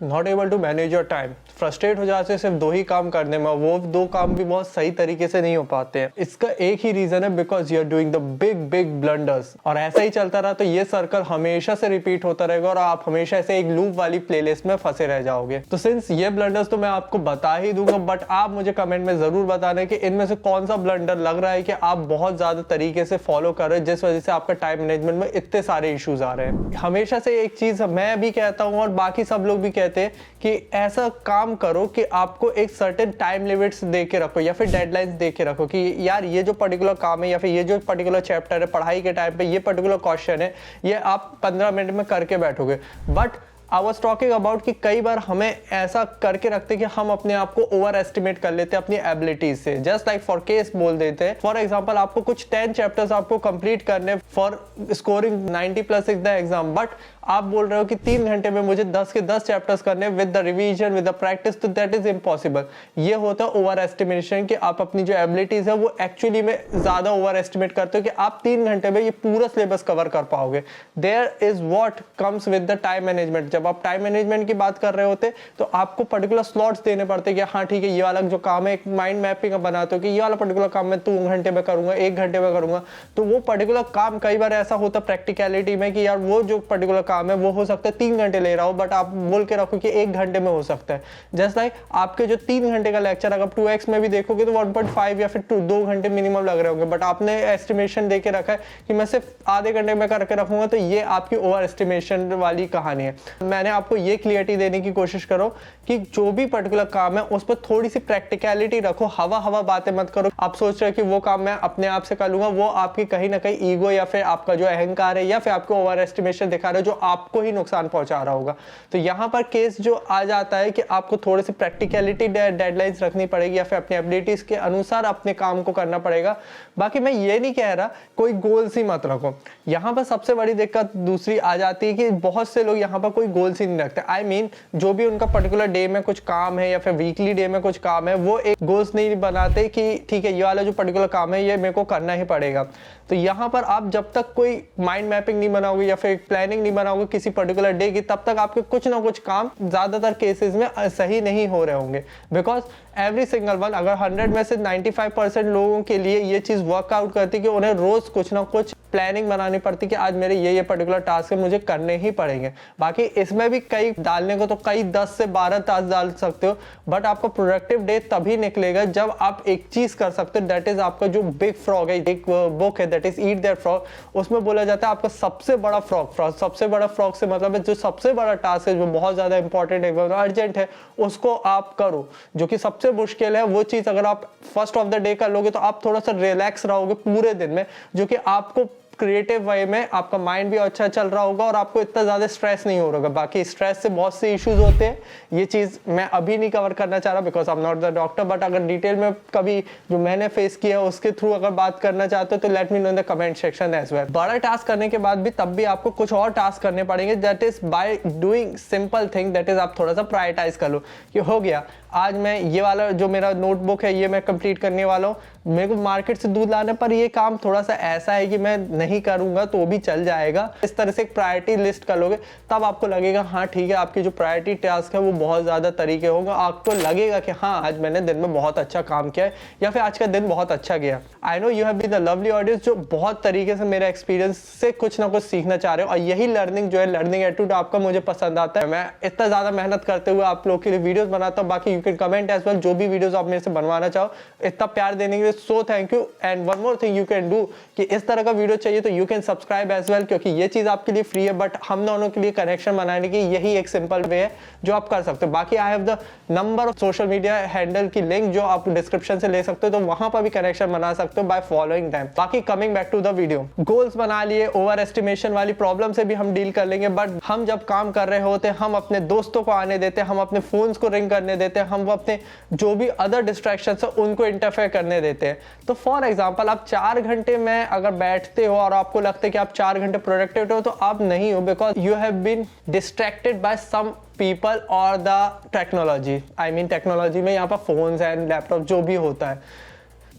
Not able to manage your time, frustrate हो जाते हैं सिर्फ दो ही काम करने में, वो दो काम भी बहुत सही तरीके से नहीं हो पाते हैं। इसका एक ही रीजन है, because you are doing the big big blunders. और ऐसा ही चलता रहा तो ये सर्कल हमेशा से रिपीट होता रहेगा और आप हमेशा ऐसे एक लूप वाली प्लेलिस्ट में फंसे रह जाओगे। तो सिंस ये ब्लंडर्स तो मैं आपको बता ही दूंगा, बट आप मुझे कमेंट में जरूर बताना कि इनमें से कौन सा ब्लंडर लग रहा है कि आप बहुत ज्यादा तरीके से फॉलो कर रहे हैं, जिस वजह से आपका टाइम मैनेजमेंट में इतने सारे इश्यूज आ रहे हैं। हमेशा से एक चीज मैं भी कहता हूँ और बाकी सब लोग भी कहते हैं कि ऐसा काम करो कि आपको एक सर्टेन टाइम लिमिट्स दे के रखो या फिर डेडलाइंस दे के रखो कि यार ये जो पर्टिकुलर काम है या फिर ये जो पर्टिकुलर चैप्टर है पढ़ाई के टाइम पे, ये पर्टिकुलर क्वेश्चन है, ये आप 15 मिनट में करके बैठोगे। But I was talking about कि कई बार हमें ऐसा करके रखते कि हम अपने आप को ओवर एस्टिमेट कर लेते हैं अपनी एबिलिटीज से। जस्ट लाइक फॉर केस बोल देते हैं, फॉर एग्जांपल आपको कुछ 10 चैप्टर्स आपको कंप्लीट करने for scoring 90+ in the exam, but आप बोल रहे हो कि 3 घंटे में मुझे 10 के 10 चैप्टर्स करने with the revision with the practice, तो दैट इज इम्पॉसिबल। ये होता है ओवर एस्टिमेशन कि आप अपनी जो एबिलिटीज है वो एक्चुअली में ज्यादा ओवर एस्टिमेट करते हो कि आप 3 घंटे में ये पूरा सिलेबस कवर कर पाओगे। There is what comes with the time management. जब आप टाइम मैनेजमेंट की बात कर रहे होते तो आपको पर्टिकुलर स्लॉट्स देने पड़ते कि हाँ ठीक है, ये वाला जो काम है एक माइंड मैपिंग बनाते हो कि ये वाला पर्टिकुलर काम मैं 2 घंटे में करूंगा, 1 घंटे में करूंगा। तो वो पर्टिकुलर काम कई बार ऐसा होता है प्रैक्टिकलिटी में कि यार वो जो पर्टिकुलर काम है वो हो सकता है 3 घंटे ले रहा हो, बट आप बोल के रखो कि 1 घंटे में हो सकता है। जस्ट लाइक आपके जो 3 घंटे का लेक्चर अगर 2x में भी देखोगे तो 1.5 या फिर 2 घंटे मिनिमम लग रहे होंगे, बट आपने एस्टिमेशन दे के रखा है कि मैं सिर्फ आधे घंटे में करके रखूंगा। तो ये आपकी ओवर एस्टिमेशन वाली कहानी है। मैंने आपको ये क्लियरिटी देने की कोशिश करो कि जो भी पर्टिकुलर काम है उस पर थोड़ी सी प्रैक्टिकलिटी रखो, हवा हवा बातें मत करो। आप सोच रहे हो कि वो काम मैं अपने आप से कर लूंगा, वो आपकी कहीं ना कहीं ईगो या फिर आपका जो अहंकार है या फिर आपको ओवर एस्टिमेशन दिखा रहा है जो आपको ही नुकसान पहुंचा रहा होगा। तो यहाँ पर केस जो आ जाता है कि आपको थोड़ी सी प्रैक्टिकलिटी डेडलाइंस रखनी पड़ेगी या फिर अपनी एबिलिटीज के अनुसार अपने काम को करना पड़ेगा। बाकी मैं ये नहीं कह रहा कोई गोल्स ही मत रखो। यहाँ पर सबसे बड़ी दिक्कत दूसरी आ जाती है कि बहुत से लोग यहाँ पर कोई गोल्स ही नहीं रखते। आई मीन जो भी उनका पर्टिकुलर डे में कुछ काम है या फिर वीकली डे में कुछ काम है, वो एक गोल्स नहीं बनाते कि ठीक है ये वाला जो पर्टिकुलर काम है ये मेरे को करना ही पड़ेगा। तो यहाँ पर आप जब तक कोई माइंड मैपिंग नहीं बनाओगे या फिर प्लानिंग नहीं बनाओगे किसी पर्टिकुलर डे की, तब तक आपके कुछ ना कुछ काम ज्यादातर केसेस में सही नहीं हो रहे होंगे। बिकॉज एवरी सिंगल वन, अगर 100 में से 95% लोगों के लिए ये चीज वर्कआउट करती कि उन्हें रोज कुछ ना कुछ प्लानिंग बनानी पड़ती कि आज मेरे ये पर्टिकुलर टास्क है मुझे करने ही पड़ेंगे। बाकी इसमें भी कई डालने को तो कई 10 से 12 टास्क डाल सकते हो, बट आपका प्रोडक्टिव डे तभी निकलेगा जब आप एक चीज कर सकते हो। दैट इज आपका जो बिग फ्रॉग है, एक बुक है that is eat that frog, उसमें बोला जाता है आपका सबसे बड़ा फ्रॉग। सबसे बड़ा फ्रॉग से मतलब है जो सबसे बड़ा टास्क है जो बहुत ज्यादा इंपॉर्टेंट है, अर्जेंट है, उसको आप करो। जो कि सबसे मुश्किल है वो चीज अगर आप फर्स्ट ऑफ द डे कर लोगे तो आप थोड़ा सा रिलैक्स रहोगे पूरे दिन में, जो कि आपको क्रिएटिव वे में आपका माइंड भी अच्छा चल रहा होगा और आपको इतना ज्यादा स्ट्रेस नहीं हो रहा होगा। बाकी स्ट्रेस से बहुत से इश्यूज होते हैं, ये चीज मैं अभी नहीं कवर करना चाह रहा because I am not the doctor, but अगर डिटेल में कभी जो मैंने फेस किया उसके थ्रू अगर बात करना चाहते हो तो let me know in the comment section as well. बड़ा टास्क करने के बाद भी तब भी आपको कुछ और टास्क करने पड़ेंगे, that is by doing simple thing, that is आप थोड़ा सा प्रायोरिटाइज कर लो कि हो गया आज मैं ये वाला जो मेरा नोटबुक है ये मैं कंप्लीट करने वाला हूँ, मेरे को मार्केट से दूध लाने पर ये काम थोड़ा सा ऐसा है कि मैं नहीं करूंगा तो भी चल जाएगा। इस तरह से एक प्रायोरिटी लिस्ट कर लोगे तब आपको लगेगा हाँ ठीक है, आपकी जो प्रायोरिटी टास्क है वो बहुत ज्यादा तरीके होंगे, आपको लगेगा कि हाँ आज मैंने दिन में बहुत अच्छा काम किया है या फिर आज का दिन बहुत अच्छा गया। I know you have been the lovely audience जो बहुत तरीके से मेरे एक्सपीरियंस से कुछ ना कुछ सीखना चाह रहे हो, और यही लर्निंग जो है, लर्निंग एटीट्यूड आपका मुझे पसंद आता है। मैं इतना ज्यादा मेहनत करते हुए आप लोग के लिए वीडियोस बनाता हूँ। बाकी you can comment as well जो भी वीडियोस आप मेरे से बनवाना चाहो। इतना प्यार देने के लिए so thank you. And one more thing you can do कि इस तरह का वीडियो चाहिए तो you can subscribe as well, क्योंकि ये चीज आपके लिए फ्री है, बट हम दोनों के लिए कनेक्शन बनाने की यही एक सिंपल वे है जो आप कर सकते हो। बाकी I have the number of social media handle की लिंक जो आप डिस्क्रिप्शन से ले सकते हो, तो वहां पर भी कनेक्शन बना सकते हो बाय फॉलोइंग देम। बाकी coming back to the video, goals बना लिए, ओवर एस्टिमेशन वाली प्रॉब्लम से भी हम डील कर लेंगे, बट हम जब काम कर रहे होते हैं हम अपने दोस्तों को आने देते हैं, हम अपने फोन्स को रिंग करने देते हैं, हम अपने जो भी अदर डिस्ट्रैक्शंस है उनको इंटरफेयर करने देते हैं। तो फॉर एग्जांपल आप 4 घंटे में अगर बैठते हो और आपको लगता है कि आप 4 घंटे प्रोडक्टिव हो, तो आप नहीं हो, because you have been distracted by some people और the technology. I mean technology में यहाँ पर फोन्स एंड लैपटॉप जो भी होता है।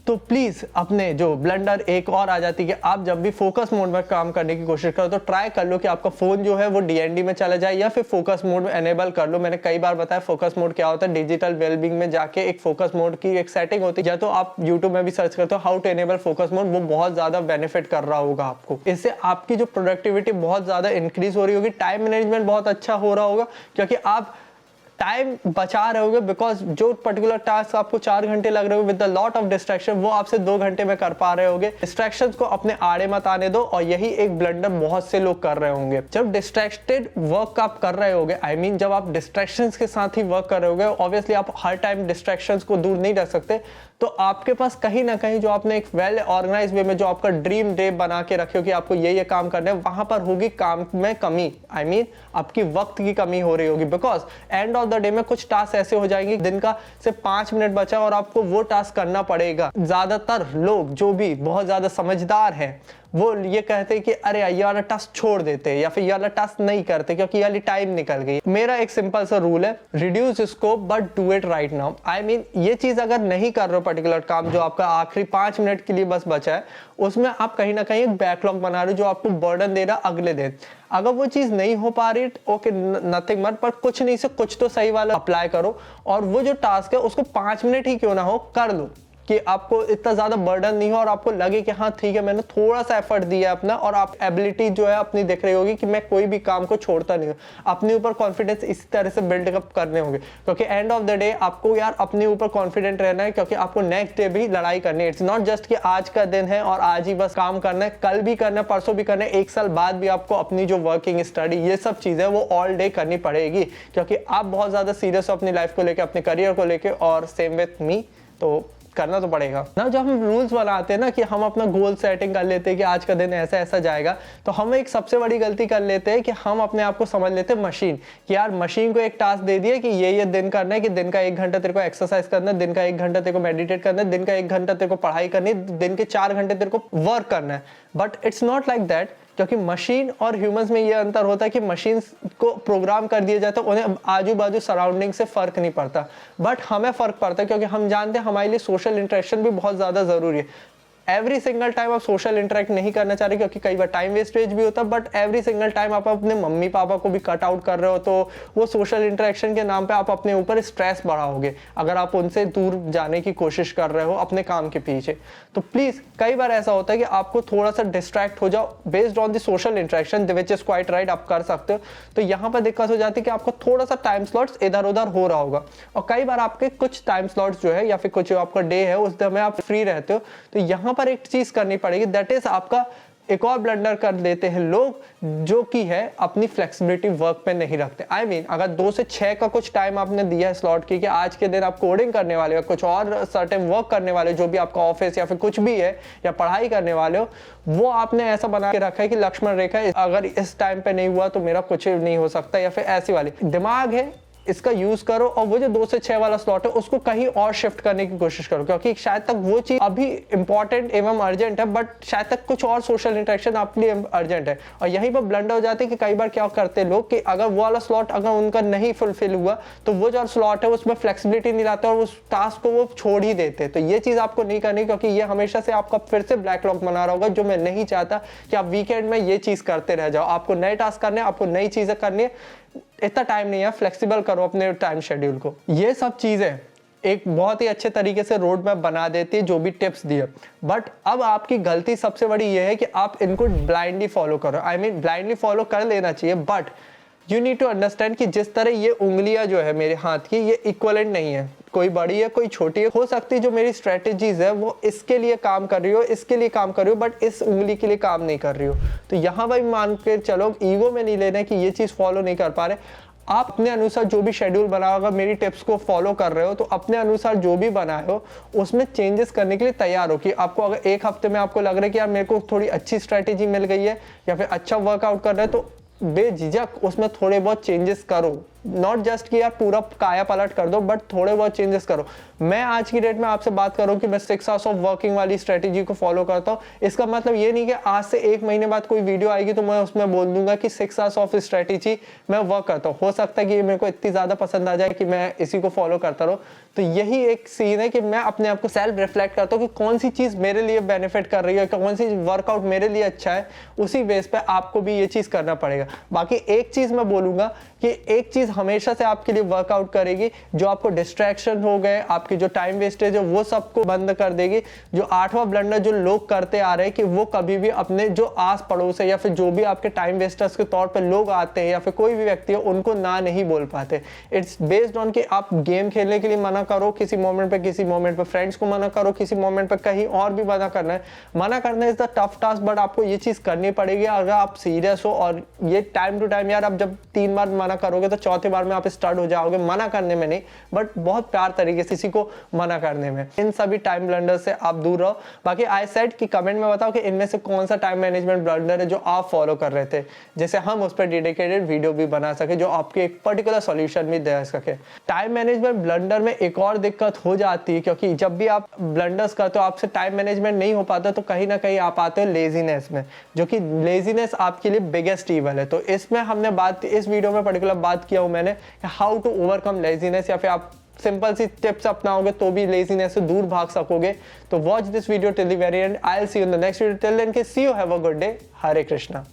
तो प्लीज़ अपने जो ब्लंडर एक और आ जाती है कि आप जब भी फोकस मोड में काम करने की कोशिश करो तो ट्राई कर लो कि आपका फ़ोन जो है वो DND में चला जाए या फिर फोकस मोड में एनेबल कर लो। मैंने कई बार बताया फोकस मोड क्या होता है। डिजिटल वेलबींग में जाके एक फोकस मोड की एक सेटिंग होती है, या तो आप यूट्यूब में भी सर्च करते हो how to enable focus mode, वो बहुत ज़्यादा बेनिफिट कर रहा होगा आपको। इससे आपकी जो प्रोडक्टिविटी बहुत ज़्यादा इंक्रीज हो रही होगी, टाइम मैनेजमेंट बहुत अच्छा हो रहा होगा क्योंकि आप टाइम बचा रहे होगे। बिकॉज जो पर्टिकुलर टास्क आपको 4 घंटे लग रहे हो with the lot of distraction, वो आपसे 2 घंटे में कर पा रहे होगे। डिस्ट्रैक्शंस को अपने आड़े मत आने दो, और यही एक ब्लंडर बहुत से लोग कर रहे होंगे। जब डिस्ट्रैक्टेड वर्क आप कर रहे होगे, आई मीन जब आप डिस्ट्रैक्शंस के साथ ही वर्क कर रहे होगे, ऑब्वियसली आप हर टाइम डिस्ट्रैक्शंस को दूर नहीं रख सकते, तो आपके पास कहीं ना कहीं जो आपने एक वेल ऑर्गेनाइज वे में जो आपका ड्रीम डे बना के रखे हो कि आपको ये काम करना है, वहां पर होगी काम में कमी। आई मीन आपकी वक्त की कमी हो रही होगी। Because end of the day में कुछ टास्क ऐसे हो जाएंगे दिन का सिर्फ 5 मिनट बचा और आपको वो टास्क करना पड़ेगा। ज्यादातर लोग जो भी बहुत ज्यादा समझदार हैं वो ये कहते हैं कि अरे ये वाला टास्क छोड़ देते हैं या फिर ये वाला टास्क नहीं करते क्योंकि ये वाली टाइम निकल गई। मेरा एक सिंपल सा रूल है, reduce scope but do it right now. I mean ये चीज अगर नहीं कर रहे हो, पर्टिकुलर काम जो आपका आखिरी 5 मिनट के लिए बस बचा है, उसमें आप कहीं ना कहीं एक बैकलॉग बना रहे हो जो आपको बर्डन दे रहा अगले दिन। अगर वो चीज नहीं हो पा रही, ओके नथिंग मत, पर कुछ नहीं से कुछ तो सही वाला अप्लाई करो, और वो जो टास्क है उसको 5 मिनट ही क्यों ना हो कर लो कि आपको इतना ज्यादा बर्डन नहीं हो और आपको लगे कि हाँ ठीक है मैंने थोड़ा सा एफर्ट दिया अपना, और आप एबिलिटी जो है अपनी दिख रही होगी कि मैं कोई भी काम को छोड़ता नहीं हूँ। अपने ऊपर कॉन्फिडेंस इस तरह से बिल्डअप करने होंगे, क्योंकि एंड ऑफ द डे आपको यार अपने ऊपर कॉन्फिडेंट रहना है, क्योंकि आपको नेक्स्ट डे भी लड़ाई करनी है। इट्स नॉट जस्ट कि आज का दिन है और आज ही बस काम करना है, कल भी करना है, परसों भी करना है, 1 साल बाद भी आपको अपनी जो वर्किंग स्टडी ये सब चीजें वो ऑल डे करनी पड़ेगी, क्योंकि आप बहुत ज्यादा सीरियस हो अपनी लाइफ को लेकर, अपने करियर को लेकर, और सेम विथ मी, तो करना तो पड़ेगा ना। जब हम रूल्स बनाते हैं ना कि हम अपना गोल सेटिंग कर लेते हैं कि आज का दिन ऐसा ऐसा जाएगा, तो हम एक सबसे बड़ी गलती कर लेते हैं कि हम अपने आप को समझ लेते हैं मशीन, कि यार मशीन को एक टास्क दे दिया कि ये दिन करना है, कि दिन का 1 घंटा तेरे को एक्सरसाइज करना है, दिन का 1 घंटा तेरे को मेडिटेट करना है, दिन का 1 घंटा तेरे को पढ़ाई करनी है, दिन के 4 घंटे तेरे को वर्क करना है। But it's not like that, क्योंकि मशीन और ह्यूमंस में ये अंतर होता है कि मशीन को प्रोग्राम कर दिया जाता है, उन्हें आजू बाजू सराउंडिंग से फर्क नहीं पड़ता, बट हमें फर्क पड़ता है, क्योंकि हम जानते हैं हमारे लिए सोशल इंटरेक्शन भी बहुत ज्यादा जरूरी है। एवरी सिंगल टाइम आप सोशल इंटरेक्ट नहीं करना चाह रहे, क्योंकि कई बार टाइम वेस्टेज भी होता है, बट एवरी सिंगल टाइम आप अपने मम्मी पापा को भी कट आउट कर रहे हो, तो वो सोशल इंटरेक्शन के नाम पे आप अपने ऊपर स्ट्रेस बढ़ाओगे अगर आप उनसे दूर जाने की कोशिश कर रहे हो अपने काम के पीछे। तो प्लीज, कई बार ऐसा होता है कि आपको थोड़ा सा डिस्ट्रैक्ट हो जाओ based on the social interaction, which is quite right, आप कर सकते हो। तो यहाँ पर दिक्कत हो जाती है कि आपको थोड़ा सा टाइम स्लॉट्स इधर उधर हो रहा होगा, और कई बार आपके कुछ टाइम स्लॉट्स जो है या फिर कुछ आपका डे है उस दिन में आप फ्री रहते हो, तो यहाँ पर एक चीज करनी पड़ेगी, दैट इज आपका एक और ब्लंडर कर लेते हैं लोग, जो कि है अपनी फ्लेक्सिबिलिटी वर्क पे नहीं रखते। आई मीन अगर 2 से 6 का कुछ टाइम आपने दिया है स्लॉट की, कि आज के दिन आप कोडिंग करने वाले हो, कुछ और सर्टेन वर्क करने वाले हो, जो भी आपका ऑफिस या फिर कुछ भी है, या पढ़ाई करने वाले हो, वो आपने ऐसा बना के रखा है कि लक्ष्मण रेखा, अगर इस टाइम पे नहीं हुआ तो मेरा कुछ नहीं हो सकता, या फिर ऐसी वाली दिमाग है, इसका यूज करो, और वो जो 2 से 6 वाला स्लॉट है उसको कहीं और शिफ्ट करने की कोशिश करो, क्योंकि शायद तक वो चीज अभी इंपॉर्टेंट एवं अर्जेंट है, बट शायद तक कुछ और सोशल इंटरेक्शन आपके लिए अर्जेंट है। और यहीं पर ब्लंडर हो जाते हैं कि कई बार क्या करते हैं लोग कि अगर वो वाला स्लॉट अगर उनका नहीं फुलफिल हुआ, तो वो जो स्लॉट है उसमें फ्लेक्सिबिलिटी नहीं लाते और उस टास्क को वो छोड़ ही देते। तो ये चीज आपको नहीं करनी, क्योंकि ये हमेशा से आपका फिर से ब्लैक लॉक बना रहा होगा, जो मैं नहीं चाहता कि आप वीकेंड में ये चीज करते रह जाओ। आपको नए टास्क करने, आपको नई चीजें करनी है, इतना टाइम नहीं है, फ्लेक्सिबल करो अपने टाइम शेड्यूल को। ये सब चीजें एक बहुत ही अच्छे तरीके से रोड मैप बना देती है जो भी टिप्स दिए। बट अब आपकी गलती सबसे बड़ी ये है कि आप इनको ब्लाइंडली फॉलो करो। आई मीन ब्लाइंडली फॉलो कर लेना चाहिए, but you need to understand कि जिस तरह ये उंगलियां जो है मेरे हाथ की, ये इक्वलेंट नहीं है, कोई बड़ी है कोई छोटी है। हो सकती है जो मेरी स्ट्रेटेजीज है वो इसके लिए काम कर रही हो, इसके लिए काम कर रही हो, बट इस उंगली के लिए काम नहीं कर रही हो। तो यहाँ पर मान के चलो, ईगो में नहीं लेना कि ये चीज फॉलो नहीं कर पा रहे। आप अपने अनुसार जो भी शेड्यूल बनाओ, अगर मेरी टिप्स को फॉलो कर रहे हो तो अपने अनुसार जो भी बनाए हो उसमें चेंजेस करने के लिए तैयार हो। कि आपको अगर 1 हफ्ते में आपको लग रहा है कि यार मेरे को थोड़ी अच्छी स्ट्रेटेजी मिल गई है या फिर अच्छा वर्कआउट कर रहे हैं, तो बेझिझक उसमें थोड़े बहुत चेंजेस करो। नॉट जस्ट कि यार पूरा काया पलट कर दो, बट थोड़े बहुत चेंजेस करो। मैं आज की डेट में आपसे बात करूं कि मैं 6 आवर्स ऑफ वर्किंग वाली स्ट्रेटेजी को फॉलो करता हूं, इसका मतलब ये नहीं कि आज से 1 महीने बाद कोई वीडियो आएगी तो मैं उसमें बोल दूंगा कि 6 आवर्स ऑफ स्ट्रेटेजी मैं वर्क करता हूं। हो सकता है कि मेरे को इतनी ज्यादा पसंद आ जाए कि मैं इसी को फॉलो करता रहूं। तो यही एक सीन है कि मैं अपने आप को सेल्फ रिफ्लेक्ट करता हूं कि कौन सी चीज मेरे लिए बेनिफिट कर रही है, कौन सी वर्कआउट मेरे लिए अच्छा है, उसी बेस पे आपको भी ये चीज करना पड़ेगा। बाकी एक चीज मैं बोलूंगा कि एक चीज हमेशा से आपके लिए वर्कआउट करेगी, जो आपको डिस्ट्रैक्शन हो गए, आपकी जो टाइम वेस्टेज है वो सबको बंद कर देगी। जो 8वां ब्लंडर जो लोग करते आ रहे हैं कि वो कभी भी अपने जो आस पड़ोस है या फिर जो भी आपके टाइम वेस्टर्स के तौर पे लोग आते हैं या फिर कोई भी व्यक्ति है, उनको ना नहीं बोल पाते। इट्स बेस्ड ऑन कि आप गेम खेलने के लिए मना करो किसी मोमेंट पे, किसी मोमेंट पे फ्रेंड्स को मना करो, किसी मोमेंट पे कहीं और भी मना करना है। मना करना is the tough task, but आपको ये चीज करनी पड़ेगी अगर आप सीरियस हो। और ये टाइम टू टाइम, यार आप जब 3 बार मना करोगे तो चौथे बार में आप स्टार्ट हो जाओगे, मना करने में नहीं बट बहुत प्यार तरीके से किसी को मना करने में। इन सभी टाइम ब्लंडर से आप दूर रहो। बाकी आई सेड कि कमेंट में बताओ कि इनमें से कौन सा टाइम मैनेजमेंट ब्लंडर है जो आप फॉलो कर रहे थे, जैसे हम उस पर डेडिकेटेड वीडियो भी बना सके जो आपके एक पर्टिकुलर सॉल्यूशन भी दे सके। टाइम मैनेजमेंट ब्लंडर में एक और दिक्कत हो जाती है, क्योंकि जब भी आप ब्लंडर्स करते हो आपसे टाइम मैनेजमेंट नहीं हो पाता, तो कहीं ना कहीं आप आते हो लेजीनेस में, जो कि लेजीनेस आपके लिए बिगेस्ट ईवल है। तो इसमें हमने इस वीडियो में पर्टिकुलर बात किया हूं मैंने, हाउ टू ओवरकम लेजीनेस, या फिर आप सिंपल सी टिप्स अपनाओगे तो भी लेजीनेस से दूर भाग सकोगे। तो watch this video till the very end. I will see you in the next video. Till then see you, have a good day. Hare Krishna.